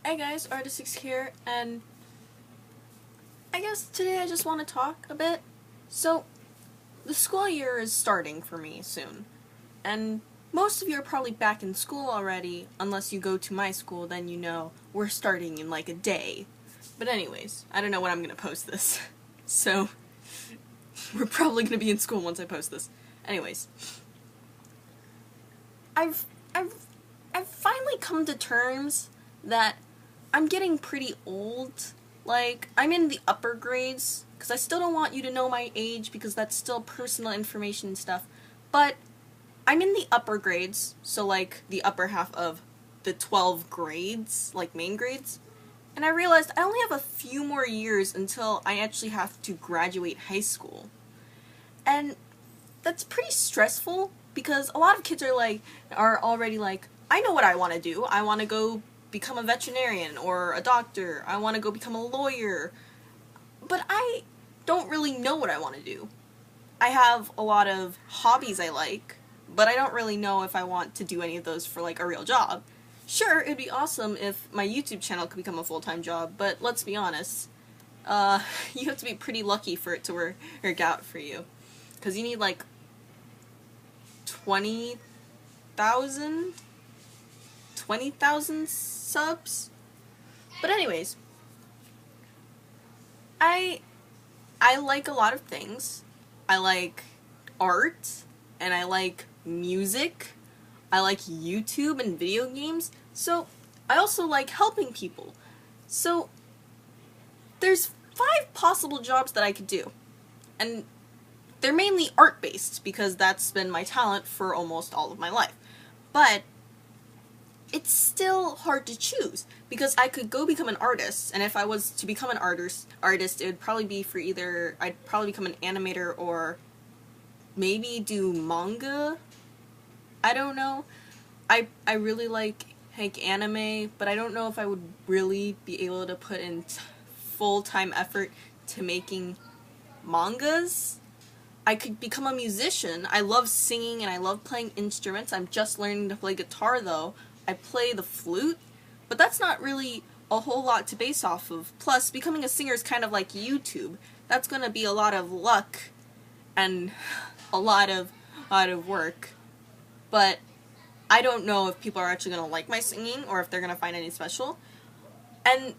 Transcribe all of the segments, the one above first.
Hey guys, Artist6 here, and I guess today I just want to talk a bit. So, the school year is starting for me soon, and most of you are probably back in school already, unless you go to my school, then you know we're starting in like a day. But anyways, I don't know when I'm gonna post this, so we're probably gonna be in school once I post this. Anyways, I've finally come to terms that I'm getting pretty old. Like, I'm in the upper grades, because I still don't want you to know my age, because that's still personal information and stuff, but I'm in the upper grades, so like the upper half of the 12 grades, like main grades, and I realized I only have a few more years until I actually have to graduate high school. And that's pretty stressful, because a lot of kids are already like, I know what I want to do. I want to go become a veterinarian or a doctor. I want to go become a lawyer. But I don't really know what I want to do. I have a lot of hobbies I like, but I don't really know if I want to do any of those for like a real job. Sure, it'd be awesome if my YouTube channel could become a full-time job, but let's be honest, you have to be pretty lucky for it to work out for you. Because you need like 20,000 subs? But anyways, I like a lot of things. I like art, and I like music. I like YouTube and video games. So, I also like helping people. So, there's 5 possible jobs that I could do. And they're mainly art-based, because that's been my talent for almost all of my life. But it's still hard to choose, because I could go become an artist, and if I was to become an artist, it would probably be for either, I'd probably become an animator or maybe do manga. I don't know. I really like anime, but I don't know if I would really be able to put in full-time effort to making mangas. I could become a musician. I love singing and I love playing instruments. I'm just learning to play guitar though. I play the flute, but that's not really a whole lot to base off of. Plus, becoming a singer is kind of like YouTube. That's gonna be a lot of luck and a lot of work. But I don't know if people are actually gonna like my singing or if they're gonna find any special. And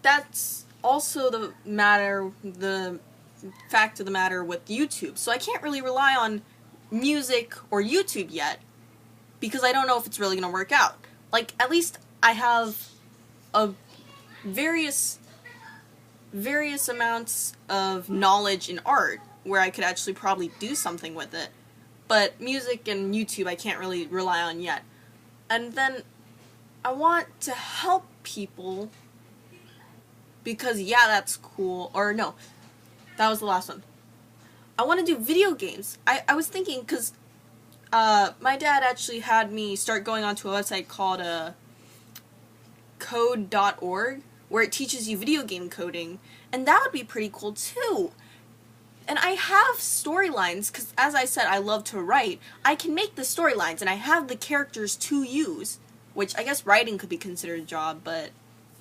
that's also the fact of the matter with YouTube. So I can't really rely on music or YouTube yet, because I don't know if it's really gonna work out. Like, at least I have a various amounts of knowledge in art where I could actually probably do something with it. But music and YouTube I can't really rely on yet. And then I want to help people, because yeah, that's cool. Or no, that was the last one. I want to do video games. I was thinking, because my dad actually had me start going onto a website called code.org, where it teaches you video game coding, and that would be pretty cool too. And I have storylines, because as I said, I love to write. I can make the storylines, and I have the characters to use, which I guess writing could be considered a job, but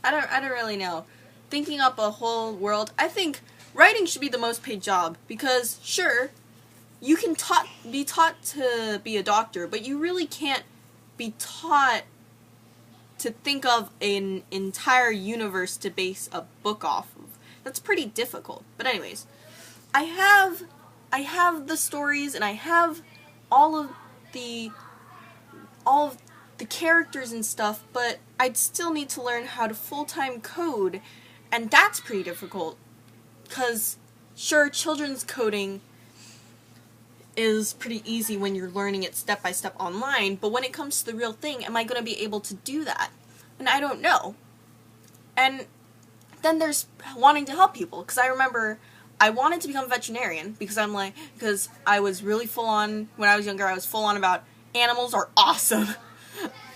I don't really know. Thinking up a whole world, I think writing should be the most paid job, because sure, you can be taught to be a doctor, but you really can't be taught to think of an entire universe to base a book off of. That's pretty difficult. But anyways, I have the stories, and I have all of the characters and stuff, but I'd still need to learn how to full-time code, and that's pretty difficult. 'Cause sure, children's coding is pretty easy when you're learning it step by step online, but when it comes to the real thing, am I going to be able to do that? And I don't know. And then there's wanting to help people, because I remember I wanted to become a veterinarian, because because I was really full on, when I was younger, I was full on about animals are awesome.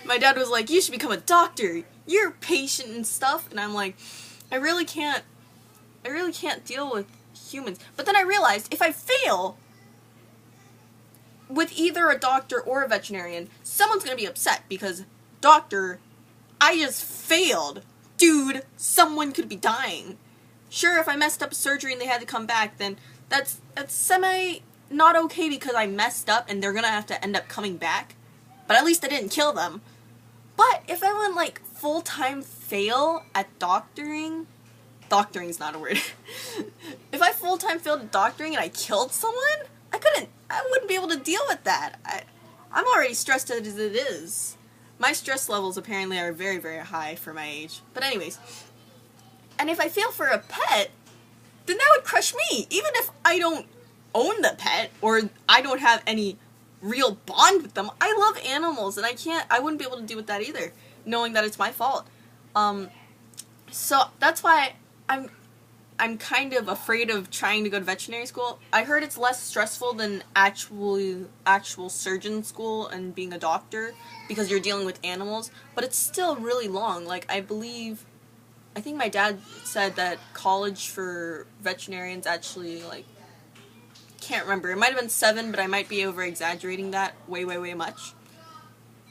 My dad was like, you should become a doctor, you're patient and stuff, and I'm like, I really can't deal with humans. But then I realized, if I fail with either a doctor or a veterinarian, someone's gonna be upset, because doctor, I just failed. dude, someone could be dying. Sure, if I messed up surgery and they had to come back, then that's semi not okay because I messed up and they're gonna have to end up coming back. But at least I didn't kill them. But if I went like full-time fail at doctoring's not a word. If I full-time failed at doctoring and I killed someone, I wouldn't be able to deal with that. I'm already stressed as it is. My stress levels apparently are very, very high for my age. But anyways, and if I fail for a pet, then that would crush me. Even if I don't own the pet or I don't have any real bond with them. I love animals and I wouldn't be able to deal with that either, knowing that it's my fault. So that's why I'm kind of afraid of trying to go to veterinary school. I heard it's less stressful than actual surgeon school and being a doctor because you're dealing with animals, but it's still really long. Like I think my dad said that college for veterinarians actually like can't remember. It might have been 7, but I might be over exaggerating that way much.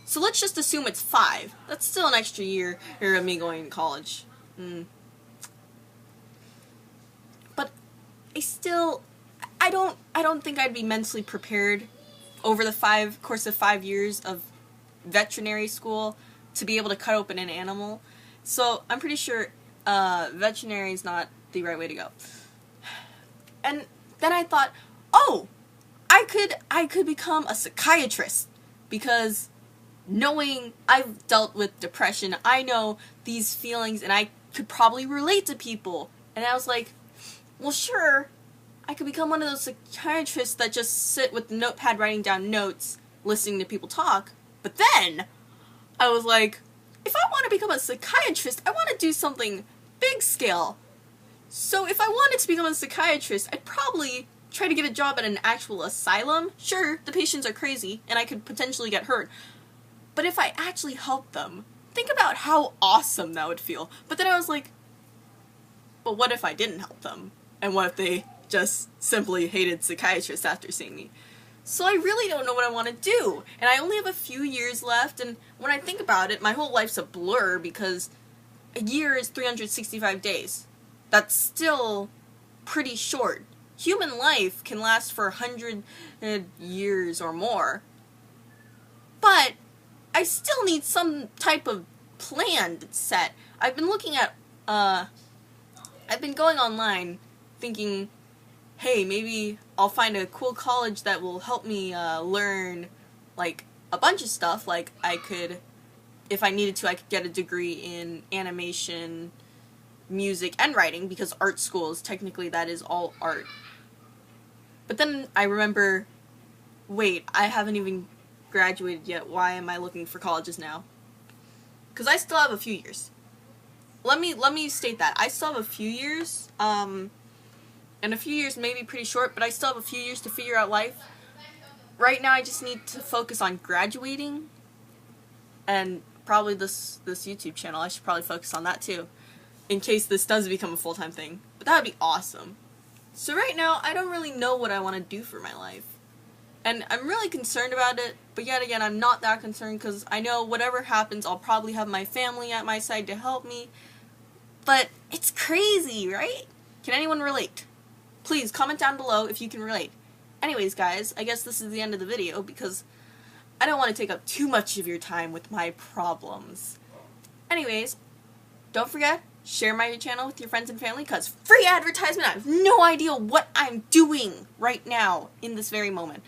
So let's just assume it's 5. That's still an extra year of me going to college. But I don't think I'd be mentally prepared over the course of 5 years of veterinary school to be able to cut open an animal. So I'm pretty sure veterinary is not the right way to go. And then I thought, oh, I could become a psychiatrist because knowing I've dealt with depression, I know these feelings and I could probably relate to people. And I was like, well, sure, I could become one of those psychiatrists that just sit with the notepad writing down notes, listening to people talk. But then I was like, if I want to become a psychiatrist, I want to do something big scale. So if I wanted to become a psychiatrist, I'd probably try to get a job at an actual asylum. Sure, the patients are crazy, and I could potentially get hurt. But if I actually helped them, think about how awesome that would feel. But then I was like, but what if I didn't help them? And what if they just simply hated psychiatrists after seeing me? So I really don't know what I want to do. And I only have a few years left, and when I think about it, my whole life's a blur because a year is 365 days. That's still pretty short. Human life can last for 100 years or more. But I still need some type of plan set. I've been looking at, I've been going online thinking, hey, maybe I'll find a cool college that will help me learn, like, a bunch of stuff. Like, if I needed to, I could get a degree in animation, music, and writing, because art schools, technically that is all art. But then I remember, wait, I haven't even graduated yet. Why am I looking for colleges now? Because I still have a few years. Let me state that. I still have a few years, and a few years may be pretty short, but I still have a few years to figure out life. Right now I just need to focus on graduating, and probably this YouTube channel. I should probably focus on that too, in case this does become a full-time thing. But that would be awesome. So right now, I don't really know what I want to do for my life. And I'm really concerned about it, but yet again, I'm not that concerned because I know whatever happens, I'll probably have my family at my side to help me. But it's crazy, right? Can anyone relate? Please comment down below if you can relate. Anyways, guys, I guess this is the end of the video because I don't want to take up too much of your time with my problems. Anyways, don't forget, share my channel with your friends and family because free advertisement. I have no idea what I'm doing right now in this very moment.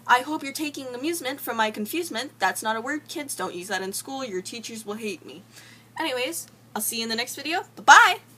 I hope you're taking amusement from my confusement. That's not a word, kids. Don't use that in school. Your teachers will hate me. Anyways, I'll see you in the next video. Bye-bye!